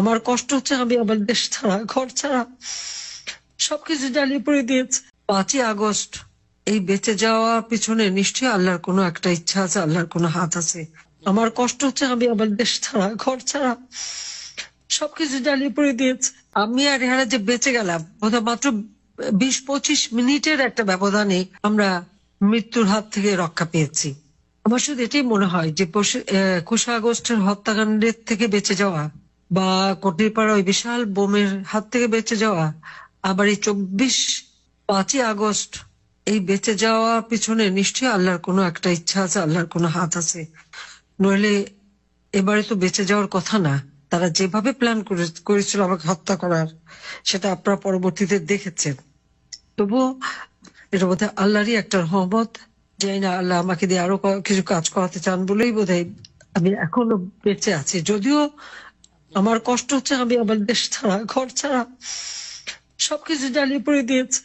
আমার কষ্ট হচ্ছে আমি আমার দেশ ছাড়া ঘর ছাড়া সবকিছু জ্বালিয়ে পড়ে দিয়েছে। 5ই আগস্ট এই বেঁচে যাওয়ার পিছনে নিশ্চয়ই আল্লাহর কোনো একটা ইচ্ছা আছে, আল্লাহর কোনো হাত আছে। আমার কষ্ট হচ্ছে আমি আমার দেশ ছাড়া ঘর ছাড়া সবকিছু জ্বালিয়ে পড়ে দিয়েছে। আমি আর এরা যে বেঁচে গেলাম বোধহয় মাত্র 20-25 মিনিটের একটা ব্যবধানে আমরা মৃত্যুর হাত থেকে রক্ষা পেয়েছি। আমার শুধু এটাই মনে হয় যে 21 আগস্টের হত্যাকাণ্ডের থেকে বেঁচে যাওয়া বা কটিরপাড়া ওই বিশাল বোমের হাত থেকে বেঁচে যাওয়া, আবার এই 5ই আগস্ট এই বেঁচে যাওয়ার পিছনে নিশ্চয়ই আল্লাহর কোনো একটা ইচ্ছা আছে, আল্লাহর কোনো হাত আছে। নইলে এবারে তো বেঁচে যাওয়ার কথা না। তারা যেভাবে প্ল্যান করেছিল আমাকে হত্যা করার, সেটা আপনারা পরবর্তীতে দেখেছেন। তবুও এটা বোধহয় আল্লাহরই একটা রহমত। জানি না আল্লাহ আমাকে দিয়ে আরো কিছু কাজ করাতে চান বলেই বোধহয় আমি এখনো বেঁচে আছি। যদিও আমার কষ্ট হচ্ছে আমি আমার দেশ ছাড়া ঘর ছাড়া সবকিছু জ্বালিয়ে পড়ে দিয়েছে।